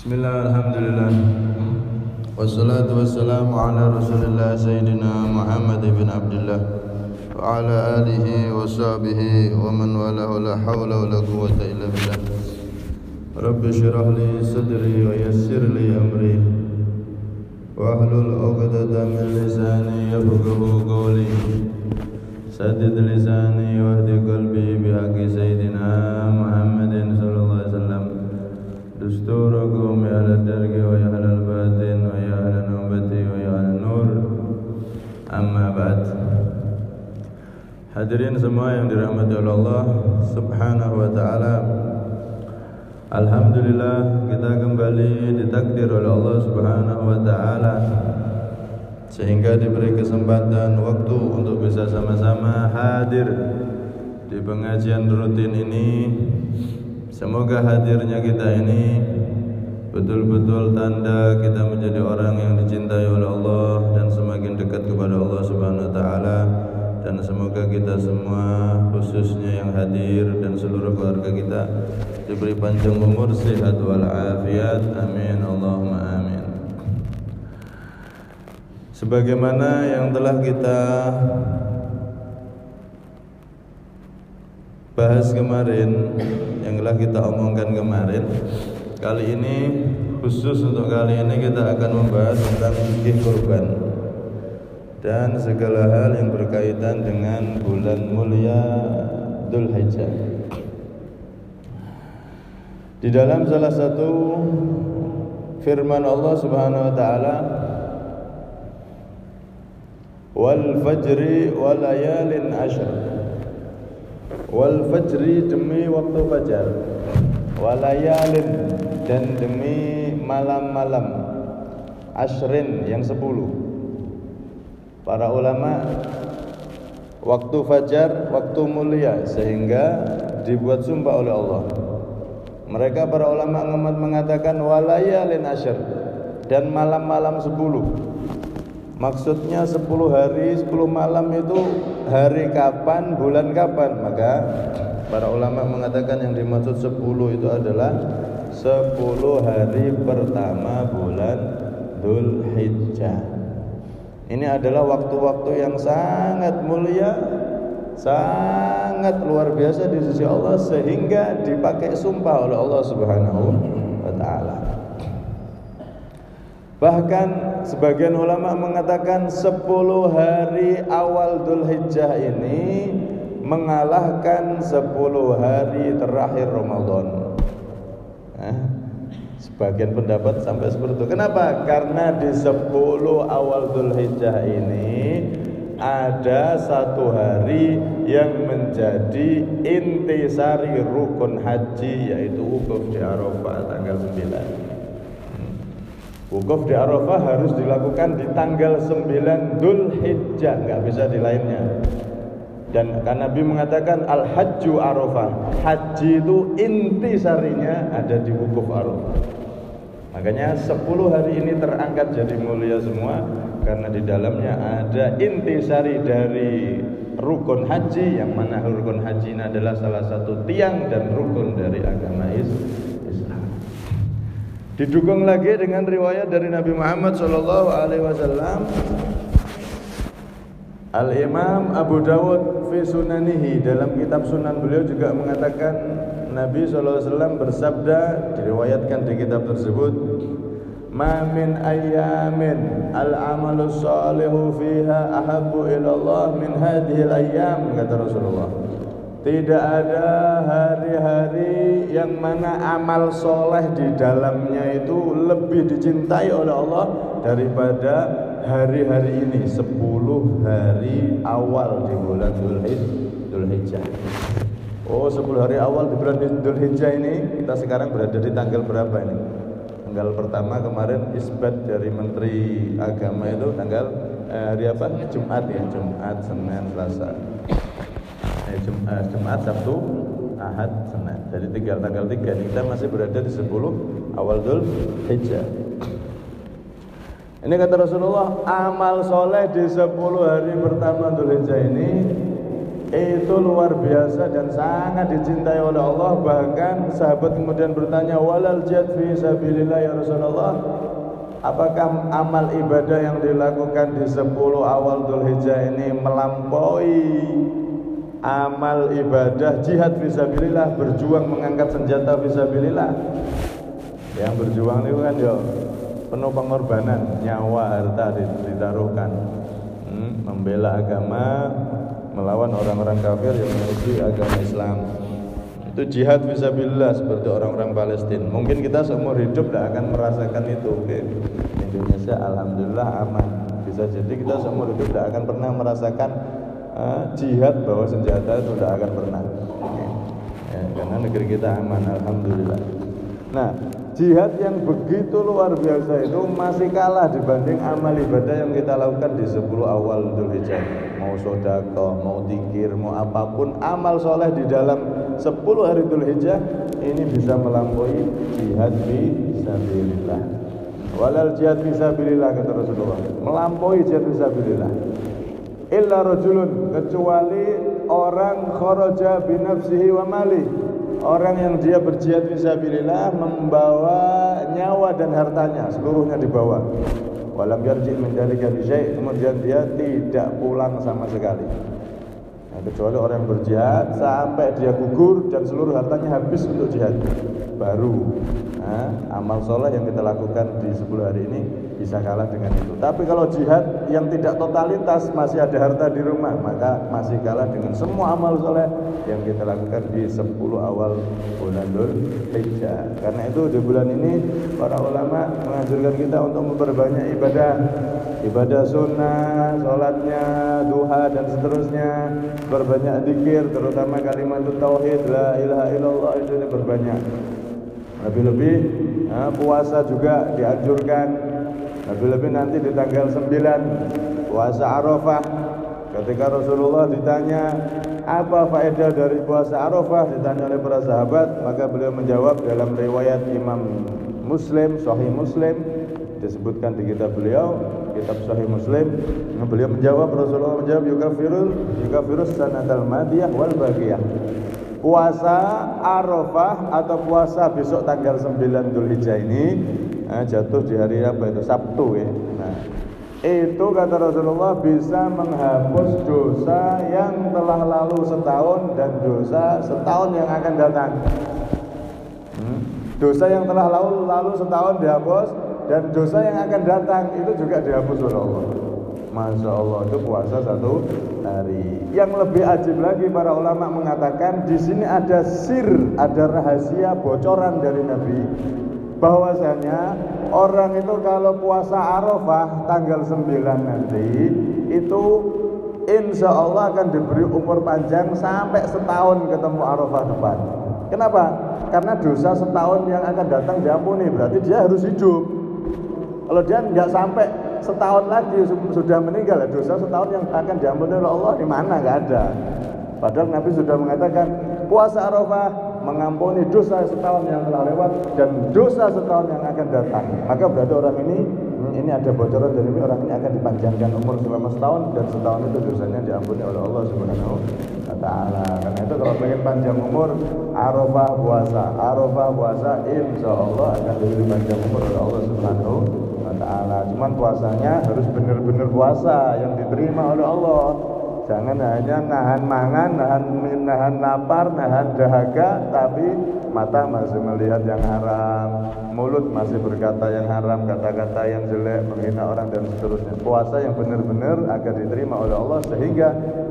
Bismillah, alhamdulillah. Wassalatu wassalamu ala rasulillah Sayyidina Muhammad ibn Abdullah wa ala alihi wa sahbihi wa man walahu la hawla wa la quwwata illa billah. Rabbi syrah li sadri wa yassir li amri wa ahlul 'uqdatam min lisani yafqahu qawli. Saddid lisani wa hdi qalbi bi haqqi Sayyidina Muhammadin sallallahu alaihi wasallam. Dusturakum ya ala dargi wa ya ala batin wa ya ala nubati wa ya ala nur. Amma ba'd. Hadirin semua yang dirahmati oleh Allah Subhanahu wa ta'ala, alhamdulillah kita kembali ditakdir oleh Allah Subhanahu wa ta'ala sehingga diberi kesempatan waktu untuk bisa sama-sama hadir di pengajian rutin ini. Semoga hadirnya kita ini betul-betul tanda kita menjadi orang yang dicintai oleh Allah dan semakin dekat kepada Allah Subhanahu wa taala, dan semoga kita semua khususnya yang hadir dan seluruh keluarga kita diberi panjang umur, sehat wal afiat. Amin Allahumma amin. Sebagaimana yang telah kita bahas kemarin, yang telah kita omongkan kemarin, kali ini khusus untuk kali ini kita akan membahas tentang fikih kurban dan segala hal yang berkaitan dengan bulan mulia Dzulhijjah. Di dalam salah satu firman Allah Subhanahu wa taala, wal fajri wal layalin ashr, wal fajri demi waktu fajar, walayalin dan demi malam-malam, ashrin yang 10. Para ulama, waktu fajar waktu mulia sehingga dibuat sumpah oleh Allah. Mereka para ulama mengatakan walayalin ashr, dan malam-malam 10. Maksudnya 10 hari 10 malam itu hari kapan, bulan kapan? Maka para ulama mengatakan yang dimaksud 10 itu adalah 10 hari pertama bulan Dzulhijjah. Ini adalah waktu-waktu yang sangat mulia, sangat luar biasa di sisi Allah, sehingga dipakai sumpah oleh Allah Subhanahu wa taala. Bahkan sebagian ulama mengatakan 10 hari awal Dzulhijjah ini mengalahkan 10 hari terakhir Ramadan. Sebagian pendapat sampai seperti itu. Kenapa? Karena di 10 awal Dzulhijjah ini ada satu hari yang menjadi intisari rukun haji, yaitu wukuf di Arafah tanggal 9. Wukuf di Arafah harus dilakukan di tanggal 9 Dzulhijjah, enggak bisa di lainnya. Dan karena Nabi mengatakan al-hajju Arafah, haji itu intisarinya ada di wukuf Arafah. Makanya 10 hari ini terangkat jadi mulia semua, karena di dalamnya ada intisari dari rukun haji, yang mana rukun haji ini adalah salah satu tiang dan rukun dari agama Islam. Didukung lagi dengan riwayat dari Nabi Muhammad SAW. Al-Imam Abu Dawud fi sunanihi, dalam kitab sunan beliau juga mengatakan Nabi SAW bersabda, diriwayatkan di kitab tersebut, ma min ayyamin al-amalu salihu fiha ahabbu ilallah min hadhihi al-ayyam, kata Rasulullah. Tidak ada hari-hari yang mana amal soleh di dalamnya itu lebih dicintai oleh Allah daripada hari-hari ini, 10 hari awal di bulan Dzulhijjah. Oh, 10 hari awal di bulan Dzulhijjah ini, kita sekarang berada di tanggal berapa ini? Tanggal pertama kemarin isbat dari Menteri Agama itu tanggal hari apa? Jumat ya, Jumat, Senin, Selasa. Jumat, Sabtu, Ahad, Senin. Jadi tanggal 3 ini kita masih berada di 10 awal Dzulhijjah. Ini kata Rasulullah, amal soleh di 10 hari pertama Dzulhijjah ini itu luar biasa dan sangat dicintai oleh Allah. Bahkan sahabat kemudian bertanya, walal jihad fi sabilillah ya Rasulullah, apakah amal ibadah yang dilakukan di 10 awal Dzulhijjah ini melampaui amal ibadah jihad fi sabilillah, berjuang mengangkat senjata fi sabilillah? Yang berjuang itu kan ya penuh pengorbanan, nyawa, harta ditaruhkan, membela agama, melawan orang-orang kafir yang memusuhi agama Islam. Itu jihad fisabilillah seperti orang-orang Palestina. Mungkin kita seumur hidup tidak akan merasakan itu. Oke. Indonesia alhamdulillah aman. Bisa jadi kita seumur hidup tidak akan pernah merasakan jihad bawa senjata, itu tidak akan pernah. Ya, karena negeri kita aman alhamdulillah. Nah, jihad yang begitu luar biasa itu masih kalah dibanding amal ibadah yang kita lakukan di 10 awal Dzulhijjah. Mau sedekah, mau zikir, mau apapun amal soleh di dalam 10 hari Dzulhijjah ini bisa melampaui jihad fi sabilillah. Walal jihad fi sabilillah, kata Rasulullah, melampaui jihad fi sabilillah. Illa rajulun, kecuali orang kharaja bi nafsihi wa mali, orang yang dia berjihad fisabilillah membawa nyawa dan hartanya, seluruhnya dibawa. Walam yarji' min dzalika bi syai', kemudian dia tidak pulang sama sekali. Nah, kecuali orang yang berjihad sampai dia gugur dan seluruh hartanya habis untuk jihad, baru amal soleh yang kita lakukan di 10 hari ini bisa kalah dengan itu. Tapi kalau jihad yang tidak totalitas, masih ada harta di rumah, maka masih kalah dengan semua amal soleh yang kita lakukan di 10 awal bulan Dzulhijjah. Karena itu di bulan ini para ulama menganjurkan kita untuk memperbanyak ibadah sunnah, sholatnya, duha dan seterusnya, berbanyak zikir, terutama kalimat tauhid la ilaha illallah itu berbanyak. Lebih-lebih puasa juga dianjurkan. Lebih-lebih nanti di tanggal 9 puasa Arafah, ketika Rasulullah ditanya apa faedah dari puasa Arafah, ditanya oleh para sahabat, maka beliau menjawab dalam riwayat Imam Muslim, Sahih Muslim, disebutkan di kitab beliau, kitab Sahih Muslim. Beliau menjawab, Rasulullah menjawab, yukafirus sanatal madiyah wal bagiyah. Puasa Arafah atau puasa besok tanggal 9 Dzulhijjah ini jatuh di hari apa itu? Sabtu ya. Nah, itu kata Rasulullah bisa menghapus dosa yang telah lalu setahun dan dosa setahun yang akan datang. Dosa yang telah lalu setahun dihapus dan dosa yang akan datang itu juga dihapus oleh Allah. Masya Allah, itu puasa 1 hari. Yang lebih ajib lagi, para ulama mengatakan di sini ada sir, ada rahasia bocoran dari Nabi, bahwasanya orang itu kalau puasa Arafah tanggal 9 nanti itu insya Allah akan diberi umur panjang sampai setahun ketemu Arafah depan. Kenapa? Karena dosa setahun yang akan datang diampuni, berarti dia harus hidup. Kalau dia nggak sampai setahun lagi sudah meninggal, dosa setahun yang akan diampuni oleh Allah di mana? Nggak ada. Padahal Nabi sudah mengatakan puasa Arafah mengampuni dosa setahun yang telah lewat dan dosa setahun yang akan datang. Maka berarti orang ini ada bocoran dari ini, orang ini akan dipanjangkan umur selama setahun dan setahun itu dosanya diampuni oleh Allah Subhanahu wa taala. Karena itu kalau pengen panjang umur, Arafah puasa, insya Allah akan diberi panjang umur oleh Allah Subhanahu wa taala. Cuman puasanya harus benar-benar puasa yang diterima oleh Allah. Jangan hanya nahan mangan, nahan lapar, nahan dahaga, tapi mata masih melihat yang haram, mulut masih berkata yang haram, kata-kata yang jelek, menghina orang dan seterusnya. Puasa yang benar-benar agar diterima oleh Allah sehingga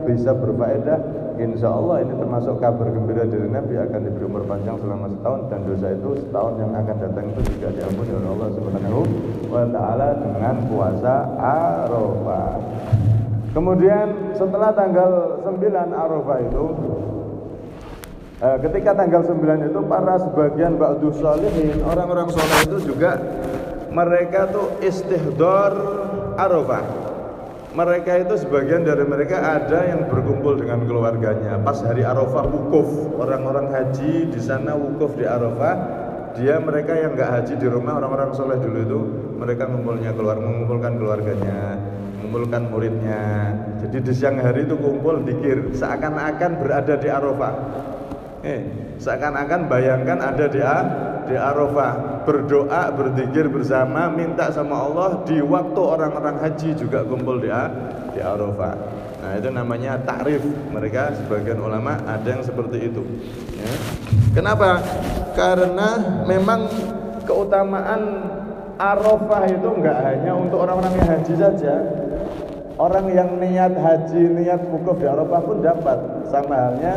bisa berfaedah. Insya Allah ini termasuk kabar gembira dari Nabi, akan diberi umur panjang selama setahun dan dosa itu setahun yang akan datang itu juga diampuni oleh Allah Subhanahu wa taala dengan puasa Arafah. Kemudian setelah tanggal 9 Arafah itu, ketika tanggal 9 itu para sebagian ba'du sholihin, orang-orang soleh itu juga mereka tuh istihdar Arafah. Mereka itu sebagian dari mereka ada yang berkumpul dengan keluarganya pas hari Arafah wukuf. Orang-orang haji di sana wukuf di Arafah, mereka yang nggak haji di rumah, orang-orang soleh dulu itu mereka mengumpulkan keluarganya, mengumpulkan muridnya. Jadi di siang hari itu kumpul zikir, seakan-akan berada di Arafah. Seakan-akan bayangkan ada di Arafah, berdoa, berzikir bersama, minta sama Allah di waktu orang-orang haji juga kumpul di Arafah. Nah, itu namanya ta'rif. Mereka sebagian ulama ada yang seperti itu. Ya. Kenapa? Karena memang keutamaan Arafah itu enggak hanya untuk orang-orang yang haji saja. Orang yang niat haji, niat wukuf di Arafah pun dapat. Sama halnya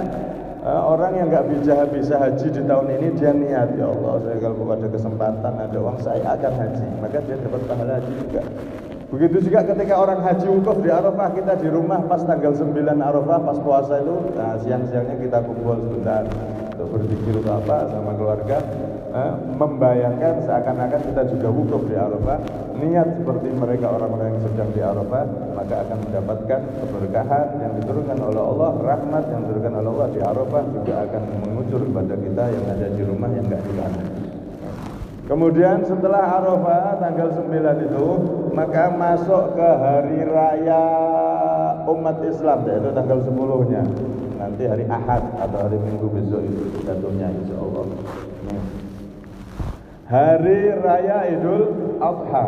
orang yang enggak bisa haji di tahun ini, dia niat, ya Allah, saya kalau ada kesempatan, ada uang, saya akan haji, maka dia dapat pahala haji juga. Begitu juga ketika orang haji wukuf di Arafah, kita di rumah pas tanggal 9 Arafah, pas puasa itu, nah siang-siangnya kita kumpul sebentar untuk berzikir atau apa sama keluarga, membayangkan seakan-akan kita juga wukuf di Arafah, niat seperti mereka orang-orang yang sedang di Arafah, maka akan mendapatkan keberkahan yang diturunkan oleh Allah, rahmat yang diturunkan oleh Allah di Arafah juga akan mengucur kepada kita yang ada di rumah yang enggak di sana. Kemudian setelah Arafah tanggal 9 itu, maka masuk ke hari raya umat Islam, yaitu tanggal 10-nya. Nanti hari Ahad atau hari Minggu besok itu jatuhnya insyaallah. Hari raya Idul Adha.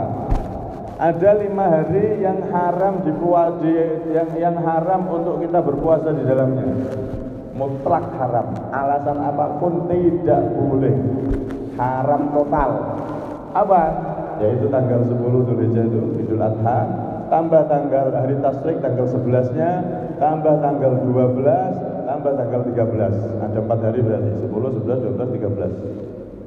Ada 5 hari yang haram yang haram untuk kita berpuasa di dalamnya. Mutlak haram. Alasan apapun tidak boleh. Haram total. Apa? Yaitu tanggal 10 Dzulhijjah itu Idul Adha, tambah tanggal hari tasyrik tanggal 11-nya, tambah tanggal 12, tambah tanggal 13. Ada 4 hari berarti 10, 11, 12, 13.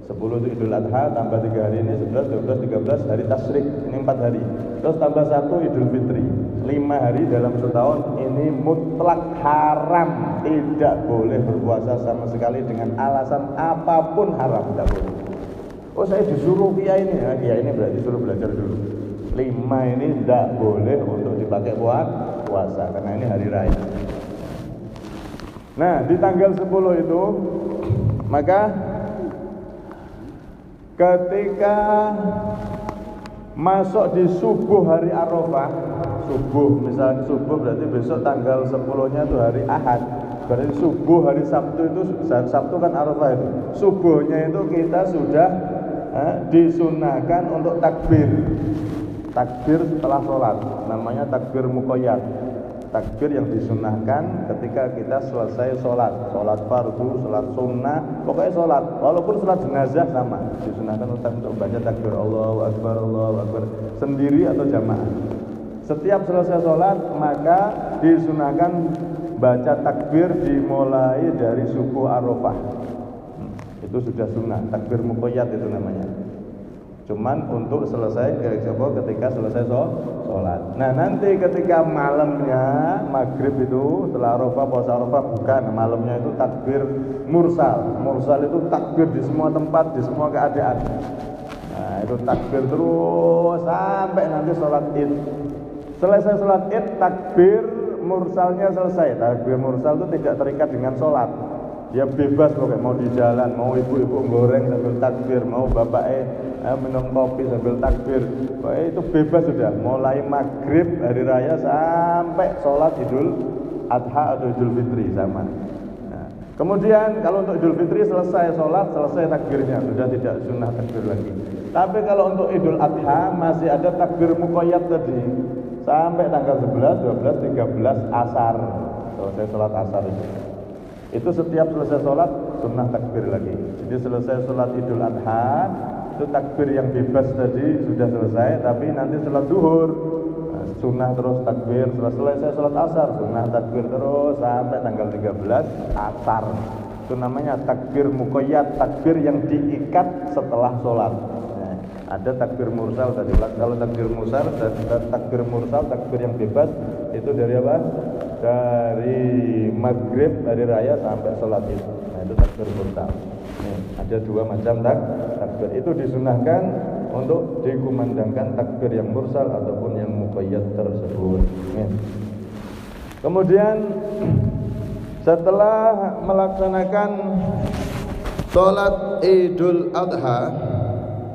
10 itu Idul Adha, tambah 3 hari ini 11, 12, 13 hari tasyrik, ini 4 hari. Terus tambah 1 Idul Fitri. 5 hari dalam setahun ini mutlak haram, tidak boleh berpuasa sama sekali dengan alasan apapun haram, tidak boleh. Oh, saya disuruh kiai ini, ya kiai ini berarti suruh belajar dulu. 5 ini tidak boleh untuk dipakai buat puasa karena ini hari raya. Nah, di tanggal 10 itu maka ketika masuk di subuh hari Arafah, subuh, misalnya subuh berarti besok tanggal 10-nya itu hari Ahad. Berarti subuh hari Sabtu itu, Sabtu kan Arafah itu. Subuhnya itu kita sudah disunahkan untuk takbir. Takbir setelah sholat, namanya takbir muqayyad. Takbir yang disunahkan ketika kita selesai sholat, sholat fardu, sholat sunnah, pokoknya sholat, walaupun sholat jenazah sama, disunahkan untuk baca takbir Allahu Akbar, sendiri atau jamaah. Setiap selesai sholat maka disunahkan baca takbir dimulai dari subuh Arafah. Itu sudah sunnah, takbir muqayyad itu namanya. Cuman untuk selesai ketika selesai sholat. Nah, nanti ketika malamnya maghrib itu setelah Arafah, puasa Arafah bukan, malamnya itu takbir mursal. Mursal itu takbir di semua tempat, di semua keadaan. Nah, itu takbir terus sampai nanti sholat Id. Selesai sholat Id, takbir mursalnya selesai. Takbir mursal itu tidak terikat dengan sholat. Dia bebas pokoknya, mau di jalan, mau ibu-ibu goreng sambil takbir, mau bapaknya minum kopi sambil takbir, pokoknya itu bebas sudah. Mulai maghrib hari raya sampai sholat Idul Adha atau Idul Fitri sama. Nah, kemudian kalau untuk Idul Fitri selesai sholat, selesai takbirnya, sudah tidak sunnah takbir lagi. Tapi kalau untuk Idul Adha masih ada takbir muqayyad tadi sampai tanggal 11, 12, 13 asar, selesai sholat asar itu setiap selesai sholat sunnah takbir lagi. Jadi selesai sholat Idul Adha itu takbir yang bebas tadi sudah selesai, tapi nanti sholat duhur sunnah terus takbir. Setelah selesai sholat asar sunnah takbir terus sampai tanggal 13 asar. Itu namanya takbir muqayyad, takbir yang diikat setelah sholat. Nah, ada takbir mursal tadi. Kalau takbir mursal, takbir yang bebas itu dari apa? Dari maghrib hari raya sampai sholat itu. Nah, itu takbir mursal. Ada 2 macam takbir. Itu disunahkan untuk dikumandangkan takbir yang mursal ataupun yang muqayyad tersebut. Kemudian setelah melaksanakan Salat Idul Adha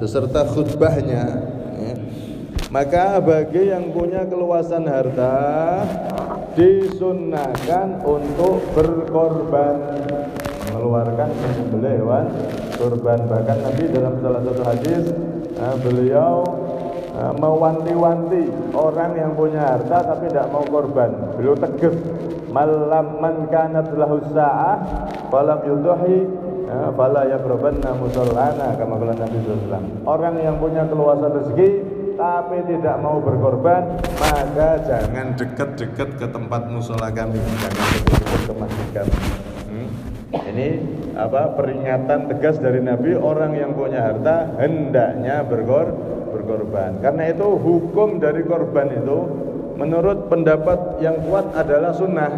beserta khutbahnya, ya, maka bagi yang punya keluasan harta disunnahkan untuk berkorban, mengeluarkan menyembelih hewan kurban. Bahkan Nabi dalam salah satu hadis beliau mewanti-wanti orang yang punya harta tapi tidak mau korban. Beliau tegas, malam man kanat lahu sa'ah falam yudhi fala yaqrabanna musallana, kama qala Nabi sallallahu alaihi wasallam. Orang yang punya keluasan rezeki tapi tidak mau berkorban, maka jangan dekat-dekat ke tempat mushola kami, jangan dekat-dekat ke masjid kami. Ini peringatan tegas dari Nabi, orang yang punya harta hendaknya berkorban. Karena itu hukum dari korban itu menurut pendapat yang kuat adalah sunnah.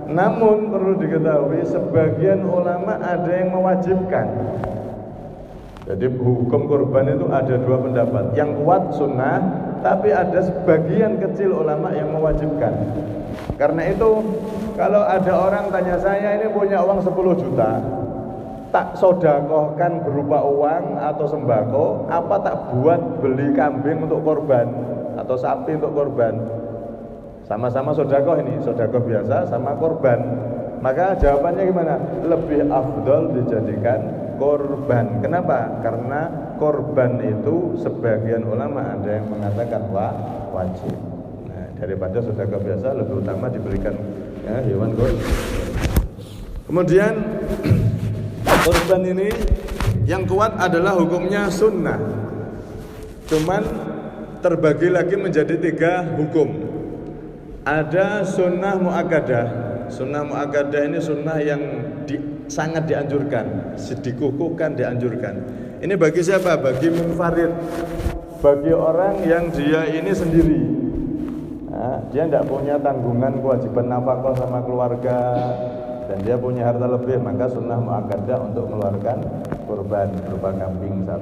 Namun perlu diketahui sebagian ulama ada yang mewajibkan. Jadi hukum korban itu ada dua pendapat. Yang kuat sunnah, tapi ada sebagian kecil ulama yang mewajibkan. Karena itu kalau ada orang tanya saya, ini punya uang 10 juta, tak sodakohkan berupa uang atau sembako, apa tak buat beli kambing untuk korban atau sapi untuk korban? Sama-sama sodakoh ini, sodakoh biasa sama korban. Maka jawabannya gimana? Lebih afdol dijadikan korban. Kenapa? Karena korban itu sebagian ulama ada yang mengatakan wajib. Nah, daripada sodakoh biasa lebih utama diberikan hewan korban. Kemudian korban ini yang kuat adalah hukumnya sunnah. Cuman terbagi lagi menjadi 3 hukum. Ada sunnah muakkadah. Sunnah muakkadah ini sunnah yang sangat dianjurkan, dikukuhkan, dianjurkan. Ini bagi siapa? Bagi munfarid, bagi orang yang dia ini sendiri. Nah, dia tidak punya tanggungan kewajiban nafkah sama keluarga dan dia punya harta lebih, maka sunnah muakkadah untuk mengeluarkan kurban berupa kambing 1.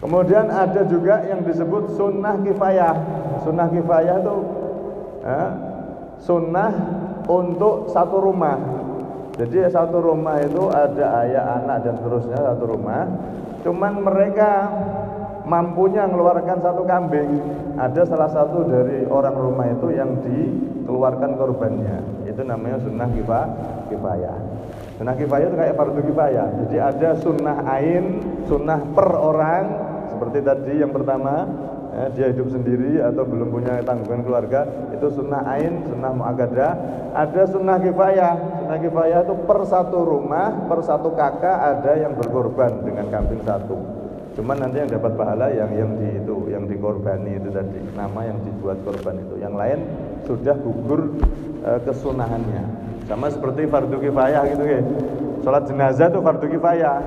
Kemudian ada juga yang disebut sunnah kifayah. Sunnah kifayah itu sunnah untuk satu rumah. Jadi satu rumah itu ada ayah, anak dan seterusnya, satu rumah. Cuman mereka mampunya mengeluarkan 1 kambing. Ada salah satu dari orang rumah itu yang dikeluarkan korbannya. Itu namanya sunnah kifayah. Sunnah kifayah itu kayak fardu kifayah. Jadi ada sunnah ain, sunnah per orang. Seperti tadi yang pertama, dia hidup sendiri atau belum punya tanggungan keluarga, itu sunnah ain, sunnah muakkadah. Ada sunnah kifayah. Sunnah kifayah itu per 1 rumah, per 1 kakak ada yang berkorban dengan kambing 1. Cuman nanti yang dapat pahala yang dikorbani itu tadi, nama yang dibuat korban itu. Yang lain sudah gugur kesunahannya. Sama seperti fardu kifayah gitu ya. Salat jenazah itu fardu kifayah.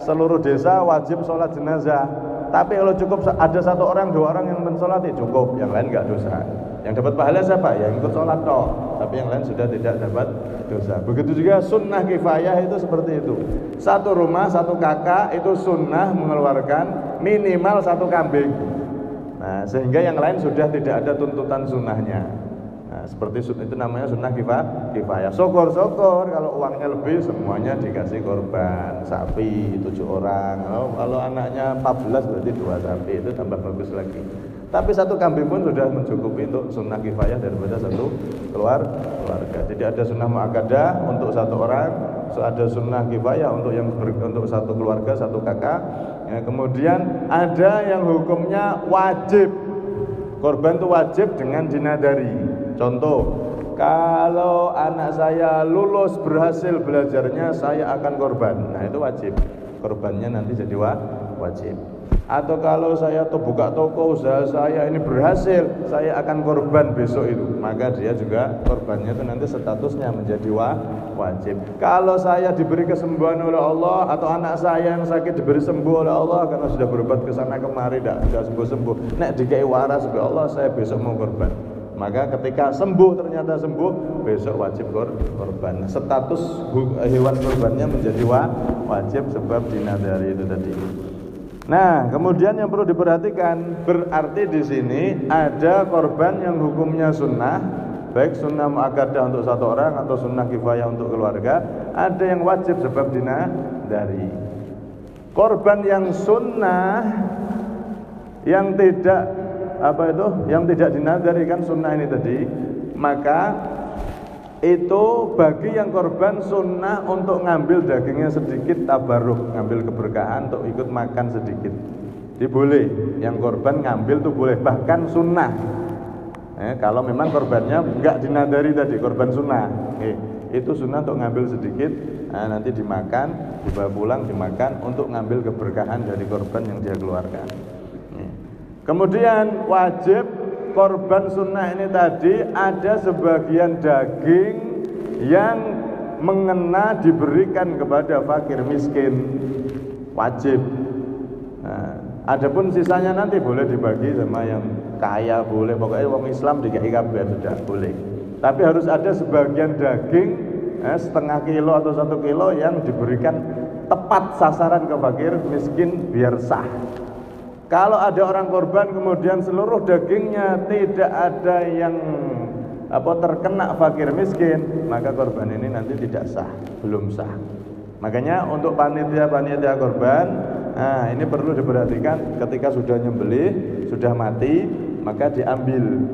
Seluruh desa wajib salat jenazah. Tapi kalau cukup ada 1 orang, 2 orang yang mensolati cukup, yang lain enggak dosa. Yang dapat pahala siapa? Yang ikut sholat toh. Tapi yang lain sudah tidak dapat dosa. Begitu juga sunnah kifayah itu seperti itu. 1 rumah, 1 kakak itu sunnah mengeluarkan minimal 1 kambing. Nah, sehingga yang lain sudah tidak ada tuntutan sunnahnya. Nah, seperti itu namanya sunnah kifayah. Syukur-syukur kalau uangnya lebih semuanya dikasih korban sapi 7 orang. Kalau anaknya 14 berarti 2 sapi, itu tambah bagus lagi. Tapi 1 kambing pun sudah mencukupi untuk sunnah kifayah daripada 1 keluarga. Jadi ada sunnah muakkadah untuk 1 orang, ada sunnah kifayah untuk untuk 1 keluarga, 1 kakak. Ya, kemudian ada yang hukumnya wajib. Korban itu wajib dengan dinadari. Contoh, kalau anak saya lulus berhasil belajarnya, saya akan korban. Nah, itu wajib. Korbannya nanti jadi wajib. Atau kalau saya buka toko usaha saya ini berhasil, saya akan korban besok itu. Maka dia juga korbannya itu nanti statusnya menjadi wajib. Kalau saya diberi kesembuhan oleh Allah atau anak saya yang sakit diberi sembuh oleh Allah karena sudah berobat ke sana kemari tidak sembuh-sembuh. Nek dikai waras oleh Allah, saya besok mau korban. Maka ketika sembuh ternyata sembuh, besok wajib korban. Status hewan korbannya menjadi wajib sebab dinadari itu tadi. Nah, kemudian yang perlu diperhatikan, berarti di sini ada korban yang hukumnya sunnah, baik sunnah muakkadah untuk satu orang atau sunnah kifayah untuk keluarga, ada yang wajib sebab dinadari. Korban yang sunnah yang tidak yang tidak dinadari kan sunnah ini tadi, maka itu bagi yang korban sunnah untuk ngambil dagingnya sedikit tabarruk, ngambil keberkahan untuk ikut makan sedikit. Jadi boleh, yang korban ngambil tuh boleh, bahkan sunnah. Kalau memang korbannya enggak dinadari tadi, korban sunnah, itu sunnah untuk ngambil sedikit, nanti dimakan, dibawa pulang dimakan untuk ngambil keberkahan dari korban yang dia keluarkan. Kemudian wajib korban sunnah ini tadi ada sebagian daging yang mengena diberikan kepada fakir miskin, wajib. Adapun sisanya nanti boleh dibagi sama yang kaya, boleh, pokoknya orang Islam dikai kabeh sudah boleh. Tapi harus ada sebagian daging setengah kilo atau 1 kilo yang diberikan tepat sasaran ke fakir miskin biar sah. Kalau ada orang korban kemudian seluruh dagingnya tidak ada yang terkena fakir miskin, maka korban ini nanti tidak sah, belum sah. Makanya untuk panitia korban, ini perlu diperhatikan ketika sudah nyembelih, sudah mati, maka diambil,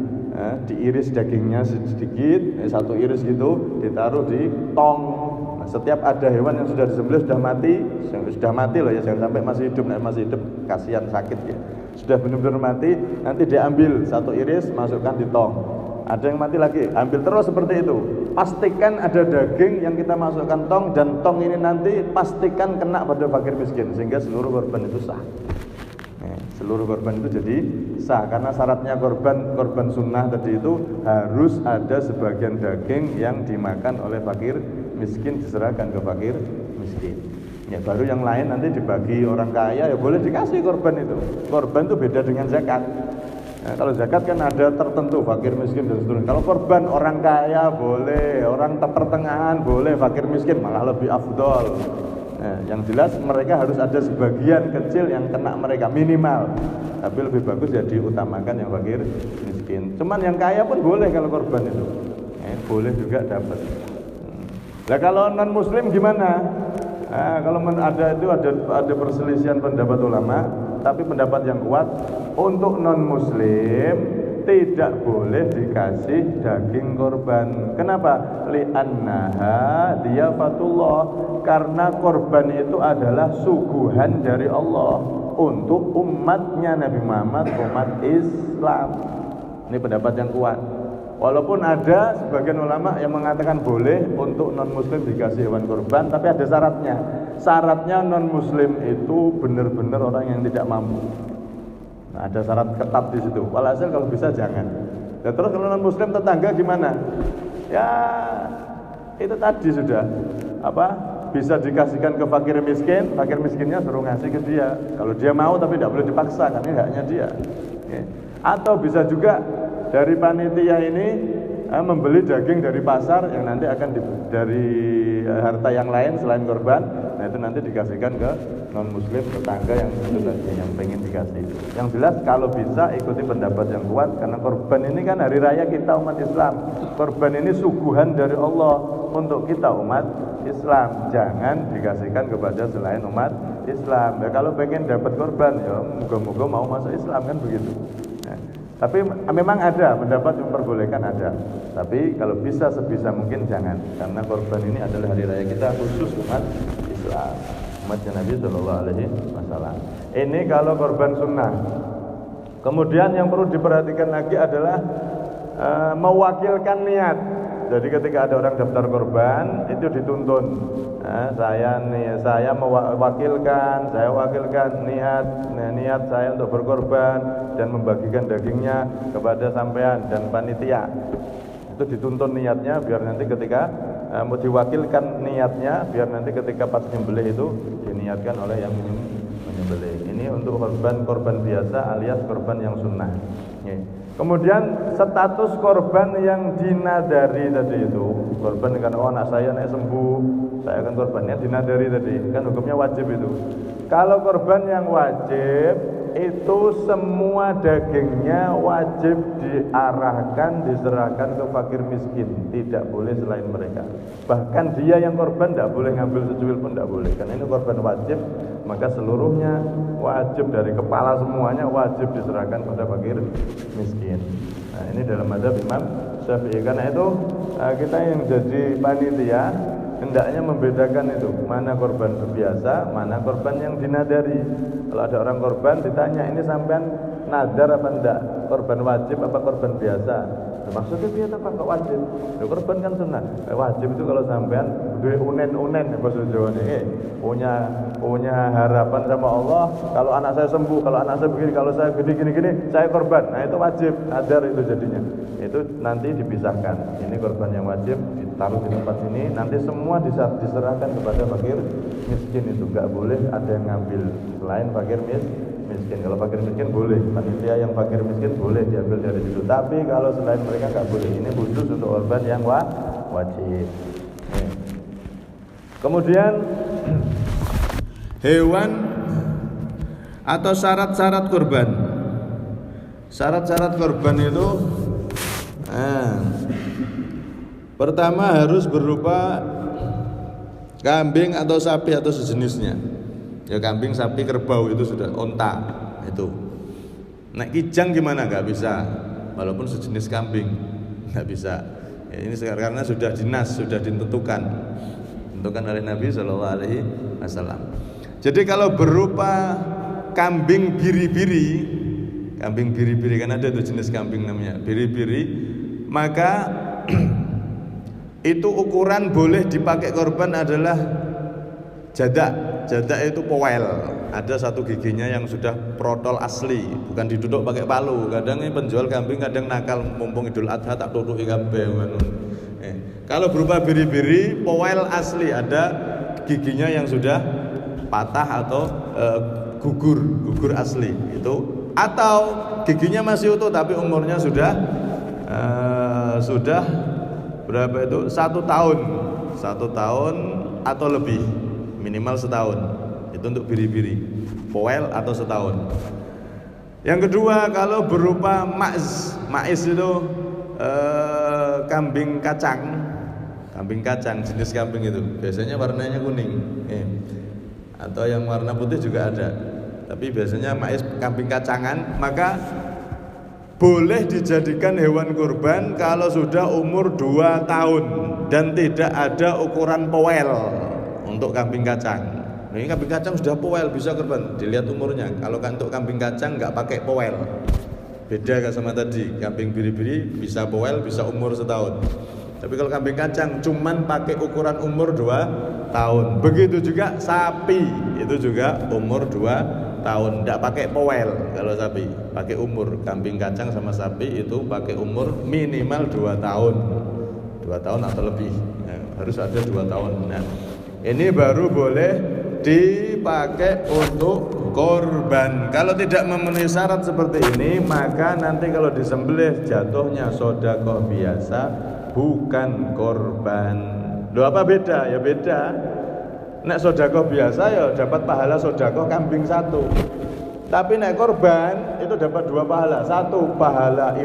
diiris dagingnya sedikit, 1 iris gitu, ditaruh di tong. Setiap ada hewan yang sudah disembelih sudah mati loh ya, jangan sampai masih hidup, kasihan sakit ya. Sudah benar-benar mati, nanti diambil 1 iris, masukkan di tong. Ada yang mati lagi, ambil terus seperti itu. Pastikan ada daging yang kita masukkan tong, dan tong ini nanti pastikan kena pada fakir miskin sehingga seluruh korban itu sah. Seluruh korban itu jadi sah, karena syaratnya korban sunnah tadi itu harus ada sebagian daging yang dimakan oleh fakir miskin, diserahkan ke fakir miskin. Ya baru yang lain nanti dibagi orang kaya, ya boleh dikasih korban itu. Korban itu beda dengan zakat. Kalau zakat kan ada tertentu, fakir miskin dan seterusnya. Kalau korban orang kaya boleh, orang pertengahan boleh, fakir miskin malah lebih afdol. Yang jelas mereka harus ada sebagian kecil yang kena mereka minimal, tapi lebih bagus ya diutamakan yang fakir miskin. Cuman yang kaya pun boleh kalau korban itu, boleh juga dapat. Nah kalau non muslim gimana? Kalau ada perselisihan pendapat ulama, tapi pendapat yang kuat untuk non muslim tidak boleh dikasih daging korban. Kenapa? Li'annaha diyafatullah, karena korban itu adalah suguhan dari Allah untuk umatnya Nabi Muhammad, umat Islam. Ini pendapat yang kuat. Walaupun ada sebagian ulama yang mengatakan boleh untuk non muslim dikasih hewan korban, tapi ada syaratnya. Syaratnya non muslim itu benar-benar orang yang tidak mampu. Nah, ada syarat ketat di situ. Walhasil kalau bisa jangan. Dan terus kalau non muslim tetangga gimana? Ya itu tadi sudah bisa dikasihkan ke fakir miskinnya suruh ngasih ke dia. Kalau dia mau, tapi tidak boleh dipaksa, karena ini haknya dia. Atau bisa juga dari panitia ini membeli daging dari pasar yang nanti akan dari harta yang lain selain korban. Nah itu nanti dikasihkan ke non muslim tetangga yang itu tadi yang pengen dikasih. Yang jelas kalau bisa ikuti pendapat yang kuat, karena korban ini kan hari raya kita umat Islam. Korban ini suguhan dari Allah untuk kita umat Islam. Jangan dikasihkan kepada selain umat Islam. Ya kalau pengen dapat korban, ya moga-moga mau masuk Islam kan begitu. Tapi memang ada pendapat yang memperbolehkan, ada. Tapi kalau bisa sebisa mungkin jangan, karena korban ini adalah hari raya kita khusus umat Islam, umatnya Nabi Shallallahu Alaihi Wasallam. Ini kalau korban sunnah. Kemudian yang perlu diperhatikan lagi adalah mewakilkan niat. Jadi ketika ada orang daftar korban itu dituntun, saya mewakilkan, niat saya untuk berkorban dan membagikan dagingnya kepada sampean dan panitia. Itu dituntun niatnya biar nanti ketika mau diwakilkan niatnya, biar nanti ketika pas nyembelih itu diniatkan oleh yang menyembelih. Ini untuk korban biasa alias korban yang sunnah. Kemudian status korban yang dinadari tadi itu, korban kan anak saya sembuh, saya akan korbannya dinadari tadi, kan hukumnya wajib itu. Kalau korban yang wajib itu semua dagingnya wajib diserahkan ke fakir miskin, tidak boleh selain mereka. Bahkan dia yang korban tidak boleh ngambil secuil pun tidak boleh, karena ini korban wajib, maka seluruhnya wajib, dari kepala semuanya wajib diserahkan pada fakir miskin. Nah, ini dalam mazhab Imam Syafi'i. Karena itu kita yang jadi panitia hendaknya membedakan itu, mana korban biasa, mana korban yang dinadari. Kalau ada orang korban ditanya, ini sampean nadar apa enggak? Korban wajib apa korban biasa? Maksudnya dia apa kok wajib? Korban kan sunnah. Wajib itu kalau sampean duwe unen-unen bahasa Jawa ini, punya harapan sama Allah, kalau anak saya sembuh, kalau anak saya begini, kalau saya gini, saya korban. Nah, itu wajib, nadar itu jadinya. Itu nanti dipisahkan. Ini korban yang wajib ditaruh di tempat ini, nanti semua diserahkan kepada fakir miskin. Itu enggak boleh ada yang ngambil selain fakir miskin. Kalau fakir miskin boleh, panitia yang fakir miskin boleh diambil dari situ. Tapi kalau selain mereka enggak boleh. Ini khusus untuk korban yang wajib. Kemudian hewan atau syarat-syarat korban. Syarat-syarat korban itu pertama harus berupa kambing atau sapi atau sejenisnya. Ya kambing, sapi, kerbau itu sudah, onta itu. Nek kijang gimana? Nggak bisa, walaupun sejenis kambing nggak bisa. Ya, ini karena sudah dinas, sudah ditentukan oleh Nabi SAW. Jadi kalau berupa kambing biri-biri kan ada itu jenis kambing namanya biri-biri, maka itu ukuran boleh dipakai korban adalah jadak itu powel, ada satu giginya yang sudah protol asli, bukan diduduk pakai palu. Kadang ini penjual kambing kadang nakal, mumpung Idul Adha tak tutuki kabeh. Kalau berupa biri-biri powel asli, ada giginya yang sudah patah atau gugur asli itu, atau giginya masih utuh tapi umurnya sudah berapa itu? 1 tahun atau lebih, minimal setahun. Itu untuk biri-biri, powel atau setahun. Yang kedua, kalau berupa maiz itu kambing kacang, jenis kambing itu biasanya warnanya kuning, atau yang warna putih juga ada, tapi biasanya maiz kambing kacangan, maka boleh dijadikan hewan kurban kalau sudah umur 2 tahun dan tidak ada ukuran powel untuk kambing kacang. Nah, ini kambing kacang sudah powel bisa kurban, dilihat umurnya. Kalau untuk kambing kacang nggak pakai powel, beda kan sama tadi. Kambing biri-biri bisa powel, bisa umur setahun. Tapi kalau kambing kacang cuman pakai ukuran umur 2 tahun. Begitu juga sapi, itu juga umur 2 tahun, tidak pakai powel. Kalau sapi pakai umur, kambing kacang sama sapi itu pakai umur minimal 2 tahun, 2 tahun atau lebih, harus ada 2 tahun. Nah, ini baru boleh dipakai untuk korban. Kalau tidak memenuhi syarat seperti ini, maka nanti kalau disembelih jatuhnya sedekah biasa, bukan korban. Loh, apa beda? Ya beda. Nek sedekah biasa ya dapat pahala sedekah kambing 1. Tapi nek korban itu dapat 2 pahala. 1 pahala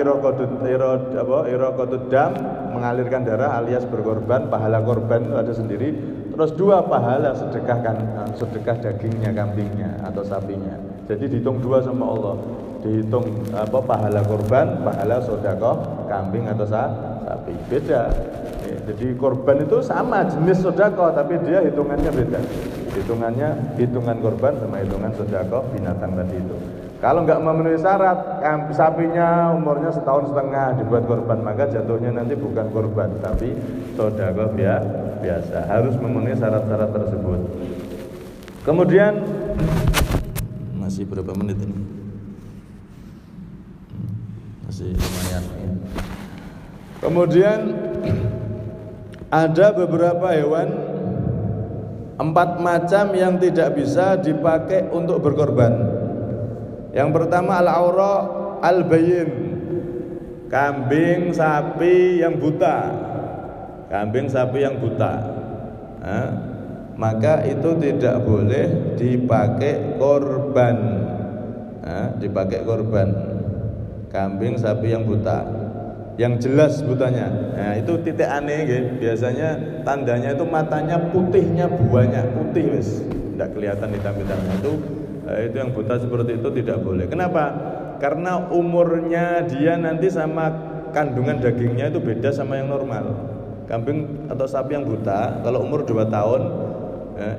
iraqatud dam, mengalirkan darah alias berkorban, pahala korban itu ada sendiri. Terus 2 pahala sedekah dagingnya, kambingnya atau sapinya. Jadi dihitung 2 sama Allah. Dihitung pahala korban, pahala sedekah kambing atau sapi. Beda. Jadi korban itu sama jenis sedekah, tapi dia hitungannya beda. Hitungan korban sama hitungan sedekah binatang tadi itu. Kalau nggak memenuhi syarat, sapinya umurnya 1,5 tahun dibuat korban, maka jatuhnya nanti bukan korban, tapi sedekah biasa. Harus memenuhi syarat-syarat tersebut. Kemudian masih berapa menit ini? Masih lumayan. Kemudian ada beberapa hewan 4 macam yang tidak bisa dipakai untuk berkorban. Yang pertama al-aura al-bayin, kambing sapi yang buta. Maka itu tidak boleh dipakai korban. dipakai korban. Kambing, sapi yang buta, yang jelas butanya. Nah, itu titik aneh gitu. Biasanya tandanya itu matanya putihnya banyak, putih wis, tidak kelihatan hitam-hitamnya. Itu yang buta seperti itu tidak boleh. Kenapa? Karena umurnya dia nanti sama kandungan dagingnya itu beda sama yang normal. Kambing atau sapi yang buta kalau umur 2 tahun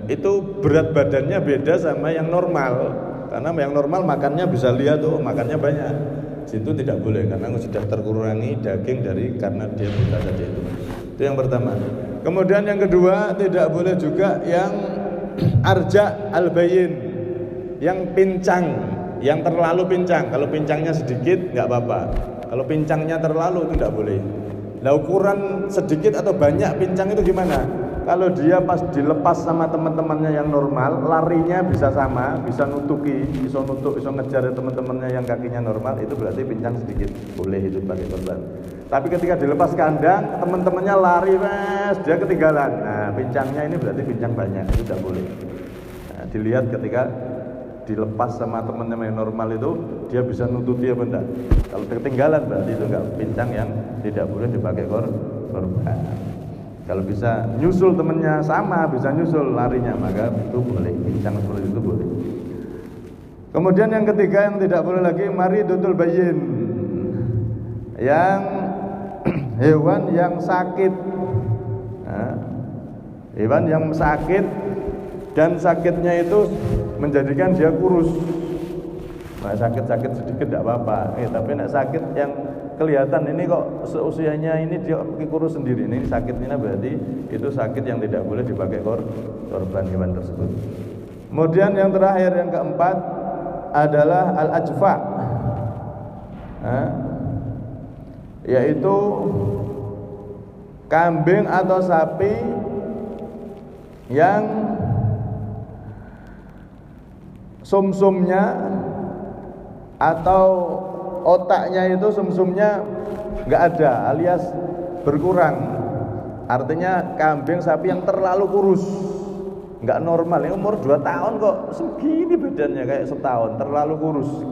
itu berat badannya beda sama yang normal. Karena yang normal makannya bisa lihat tuh, makannya banyak. Situ tidak boleh karena sudah terkurangi daging karena dia buta saja itu. Itu yang pertama. Kemudian yang kedua, tidak boleh juga yang arja al-bayin, yang pincang, yang terlalu pincang. Kalau pincangnya sedikit nggak apa-apa. Kalau pincangnya terlalu itu tidak boleh. Nah, ukuran sedikit atau banyak pincang itu gimana? Kalau dia pas dilepas sama teman-temannya yang normal, larinya bisa sama, bisa nutuki, bisa ngejar teman-temannya yang kakinya normal, itu berarti pincang sedikit, boleh itu pakai korban. Tapi ketika dilepas kandang, teman-temannya lari, dia ketinggalan. Nah, pincangnya ini berarti pincang banyak, itu tidak boleh. Nah, dilihat ketika dilepas sama teman-teman yang normal itu, dia bisa nututi apa enggak. Kalau ketinggalan berarti itu enggak, pincang yang tidak boleh dipakai korban. Kalau bisa nyusul temennya sama, bisa nyusul larinya, maka itu boleh, pincang seperti itu boleh. Kemudian yang ketiga yang tidak boleh lagi, maridatul bayin, yang hewan yang sakit, hewan yang sakit dan sakitnya itu menjadikan dia kurus. Nah, sakit-sakit sedikit tidak apa-apa, tapi nak sakit yang kelihatan ini kok seusianya ini dia kurus sendiri, ini sakitnya berarti itu sakit yang tidak boleh dipakai korban hewan tersebut. Kemudian yang terakhir, yang keempat adalah al-ajfa, yaitu kambing atau sapi yang sumsumnya atau otaknya itu sumsumnya nggak ada, alias berkurang. Artinya kambing sapi yang terlalu kurus, nggak normal. Ini umur 2 tahun kok segini badannya kayak setahun, terlalu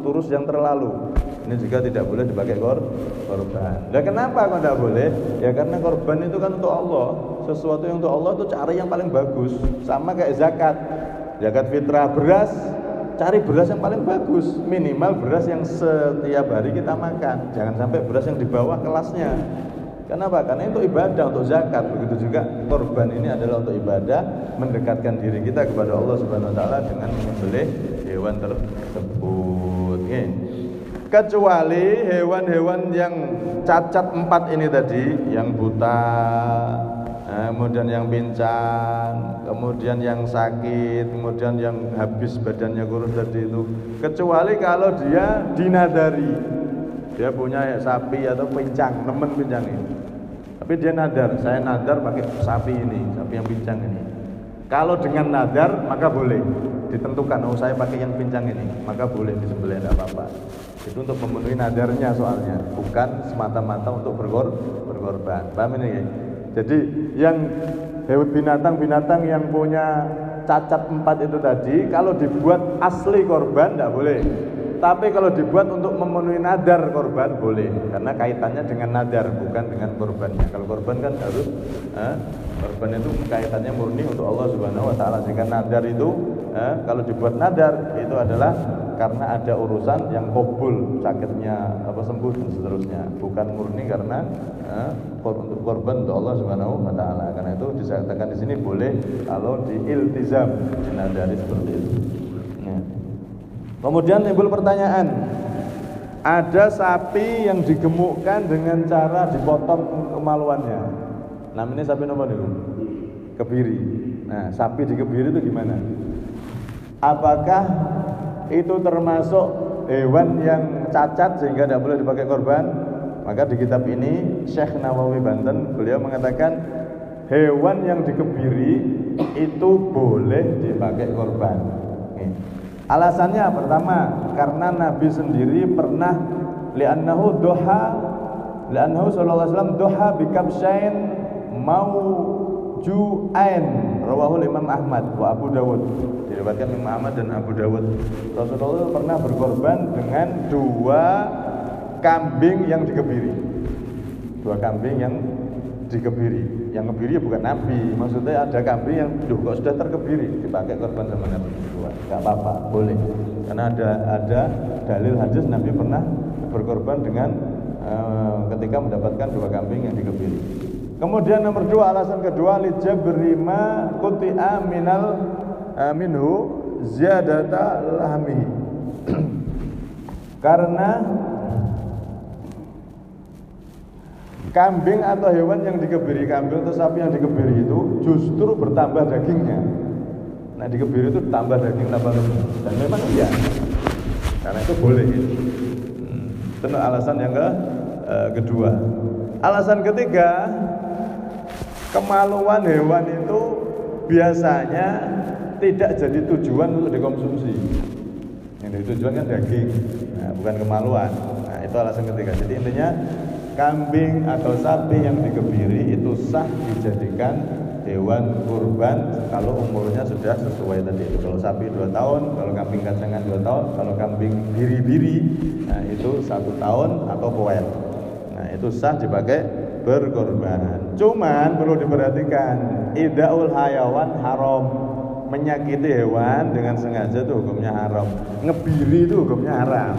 kurus yang terlalu. Ini juga tidak boleh dipakai korban. Nah, kenapa kok tidak boleh? Ya karena korban itu kan untuk Allah. Sesuatu yang untuk Allah itu cari yang paling bagus. Sama kayak zakat fitrah, beras, cari beras yang paling bagus, minimal beras yang setiap hari kita makan. Jangan sampai beras yang di bawah kelasnya. Kenapa? Karena itu ibadah, untuk zakat. Begitu juga korban ini adalah untuk ibadah, mendekatkan diri kita kepada Allah Subhanahu wa taala dengan menyembelih hewan tersebut. Kecuali hewan-hewan yang cacat 4 ini tadi, yang buta, kemudian yang pincang, kemudian yang sakit, kemudian yang habis badannya kurus tadi itu. Kecuali kalau dia dinadari, dia punya sapi atau pincang, nemen pincang ini, tapi dia nadar, saya nadar pakai sapi ini, sapi yang pincang ini. Kalau dengan nadar maka boleh ditentukan, oh saya pakai yang pincang ini, maka boleh disembelih, tidak apa-apa. Itu untuk memenuhi nadarnya soalnya, bukan semata-mata untuk berkorban. Paham ini ya? Jadi yang binatang-binatang yang punya cacat 4 itu tadi, kalau dibuat asli korban tidak boleh. Tapi kalau dibuat untuk memenuhi nadar korban boleh, karena kaitannya dengan nadar, bukan dengan korbannya. Kalau korban kan harus korban itu kaitannya murni untuk Allah Subhanahu wa taala. Jika nadar itu kalau dibuat nadar itu adalah karena ada urusan yang qabul, sakitnya sembuh dan seterusnya, bukan murni karena untuk korban untuk Allah Subhanahu wa taala. Karena itu disatakan di sini boleh kalau diiltizam, dinadari seperti itu. Kemudian timbul pertanyaan, ada sapi yang digemukkan dengan cara dipotong kemaluannya. Namanya sapi apa nih? Kebiri. Nah, sapi dikebiri itu gimana? Apakah itu termasuk hewan yang cacat sehingga tidak boleh dipakai korban? Maka di kitab ini Syekh Nawawi Banten, beliau mengatakan hewan yang dikebiri itu boleh dipakai korban. Alasannya pertama, karena Nabi sendiri pernah li'annahu sallallahu alaihi wasallam duha bikabsyain mau ju'ain rawahul Imam Ahmad wa Abu Dawud. Diriwayatkan Imam Ahmad dan Abu Dawud. Rasulullah pernah berkorban dengan 2 kambing yang dikebiri. 2 kambing yang dikebiri. Yang ngebiri bukan Nabi. Maksudnya ada kambing yang kok sudah terkebiri dipakai korban sama Nabi. Enggak apa-apa, boleh. Karena ada dalil hadis Nabi pernah berkorban dengan ketika mendapatkan 2 kambing yang dikebiri. Kemudian nomor 2, alasan kedua, lijabrima quti'a minhu ziyadata lahmi. Karena kambing atau hewan yang dikebiri, kambing atau sapi yang dikebiri itu justru bertambah dagingnya. Nah, dikebiri itu tambah daging, tambah lembut. Dan memang iya, karena itu boleh. Itu alasan yang kedua. Alasan ketiga, kemaluan hewan itu biasanya tidak jadi tujuan untuk dikonsumsi. Yang jadi tujuan kan daging, bukan kemaluan. Nah, itu alasan ketiga. Jadi intinya kambing atau sapi yang dikebiri itu sah dijadikan hewan kurban kalau umurnya sudah sesuai tadi itu. Kalau sapi 2 tahun, kalau kambing kacangan 2 tahun, kalau kambing biri-biri nah itu 1 tahun atau poel. Nah, itu sah dipakai berkorban. Cuman perlu diperhatikan, idaul hayawan haram. Menyakiti hewan dengan sengaja itu hukumnya haram. Ngebiri itu hukumnya haram.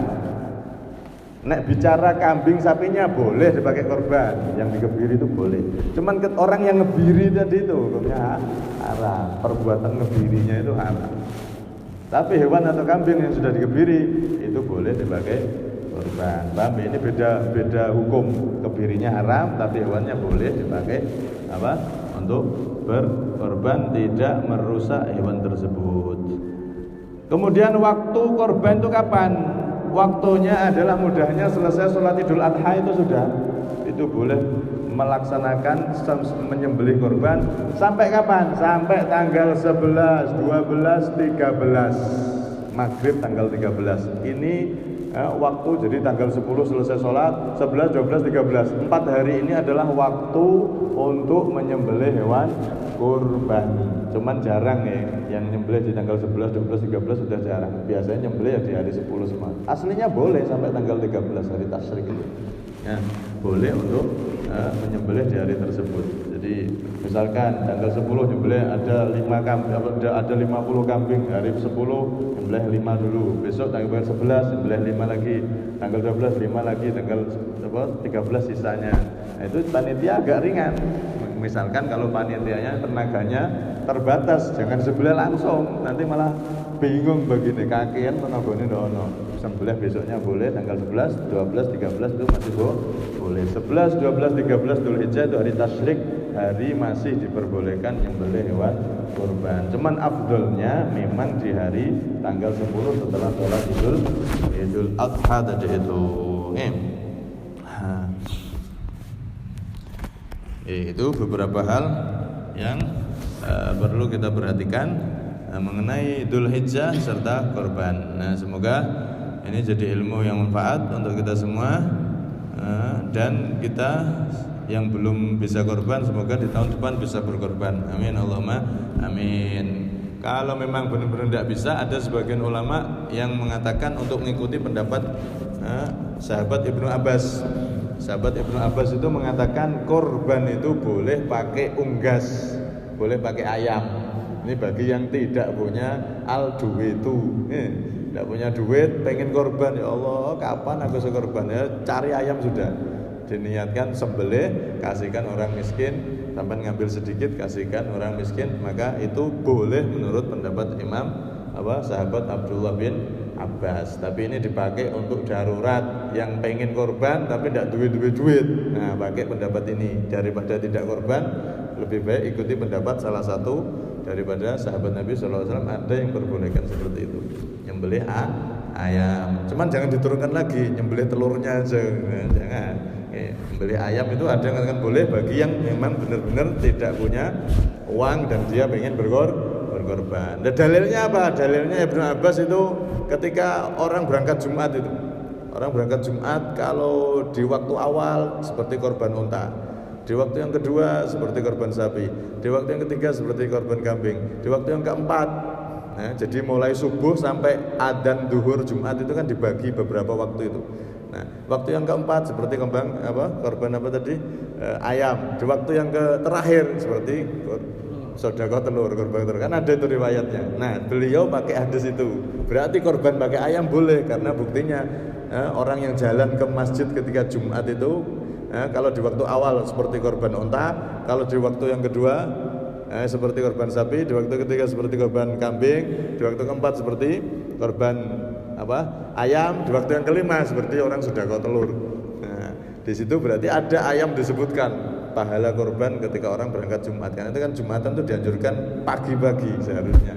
Nek bicara kambing sapinya boleh dipakai korban, yang dikebiri itu boleh. Cuman orang yang ngebiri tadi itu hukumnya haram. Perbuatan ngebirinya itu haram. Tapi hewan atau kambing yang sudah dikebiri itu boleh dipakai korban. Paham? Ini beda hukum. Kebirinya haram, tapi hewannya boleh dipakai apa? Untuk berkorban, tidak merusak hewan tersebut. Kemudian waktu korban itu kapan? Waktunya adalah mudahnya selesai sholat Idul Adha itu sudah. Itu boleh melaksanakan menyembelih korban sampai kapan? Sampai tanggal 11, 12, 13 Maghrib tanggal 13. Ini waktu, jadi tanggal 10 selesai sholat, 11, 12, 13 4 hari ini adalah waktu untuk menyembelih hewan kurban. Cuman jarang ya, yang nyembelih di tanggal 11, 12, 13 sudah jarang. Biasanya nyembelih ya di hari 10 semua. Aslinya boleh sampai tanggal 13 hari tasyrik itu ya, boleh untuk menyembelih di hari tersebut. Jadi misalkan tanggal 10 nyembelih ada 5 kambing, ada 50 kambing, hari 10 nyembelih 5 dulu, besok tanggal 11 nyembelih 5 lagi, tanggal 12 5 lagi, tanggal 13 sisanya. Nah, itu panitia agak ringan. Misalkan kalau panitianya tenaganya terbatas, jangan sebelah langsung, nanti malah bingung begini kakian tenaganya ndono. Sembelih besoknya boleh, tanggal 11, 12, 13 itu masih boleh. 11, 12, 13 Dzulhijjah itu hari tasyrik, hari masih diperbolehkan nyembelih hewan kurban. Cuman afdolnya memang di hari tanggal 10 setelah sholat Idul Adha tadi itu. Itu beberapa hal yang perlu kita perhatikan mengenai Dzulhijjah serta korban. Nah, semoga ini jadi ilmu yang manfaat untuk kita semua, dan kita yang belum bisa korban semoga di tahun depan bisa berkorban. Amin Allahumma amin. Kalau memang benar-benar tidak bisa, ada sebagian ulama yang mengatakan untuk mengikuti pendapat sahabat Ibnu Abbas. Sahabat Ibnu Abbas itu mengatakan korban itu boleh pakai unggas, boleh pakai ayam. Ini bagi yang tidak punya al-duwitu, tidak punya duit, pengen korban, ya Allah kapan aku sekorban, ya cari ayam sudah, diniatkan sembelih, kasihkan orang miskin, sampai ngambil sedikit kasihkan orang miskin, maka itu boleh menurut pendapat Imam sahabat Abdullah bin Abbas. Tapi ini dipakai untuk darurat, yang pengen korban tapi tidak duit. Nah, pakai pendapat ini daripada tidak korban, lebih baik ikuti pendapat salah satu daripada sahabat Nabi SAW. Ada yang perbolehkan seperti itu, nyembelih ayam. Cuman jangan diturunkan lagi, nyembelih telurnya aja, jangan. Nyembelih ayam itu ada yang mengatakan boleh bagi yang memang benar-benar tidak punya uang dan dia pengen berkorban. Dan dalilnya apa? Dalilnya Ibnu Abbas itu ketika orang berangkat Jumat itu. Orang berangkat Jumat kalau di waktu awal seperti korban unta. di waktu yang kedua seperti korban sapi, di waktu yang ketiga seperti korban kambing, di waktu yang keempat. Nah, jadi mulai subuh sampai adzan duhur Jumat itu kan dibagi beberapa waktu itu. Nah, waktu yang keempat seperti korban apa tadi? Ayam. Di waktu yang terakhir seperti sedekah telur, korban telur. Kan ada itu riwayatnya. Nah, beliau pakai hadis itu. Berarti korban pakai ayam boleh karena buktinya orang yang jalan ke masjid ketika Jumat itu kalau di waktu awal seperti korban unta, kalau di waktu yang kedua seperti korban sapi, di waktu ketiga seperti korban kambing, di waktu keempat seperti korban ayam, di waktu yang kelima seperti orang sedekah telur. Nah, di situ berarti ada ayam disebutkan pahala korban ketika orang berangkat Jumat. Karena itu kan Jumatan itu dianjurkan pagi-pagi seharusnya.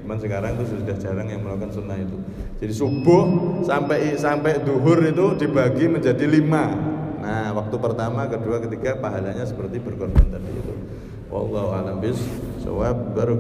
Cuman sekarang itu sudah jarang yang melakukan sunnah itu. Jadi subuh sampai duhur itu dibagi menjadi 5. Nah, waktu pertama, kedua, ketiga pahalanya seperti berkorban tadi itu. Wallahu a'lam bishawab. Baru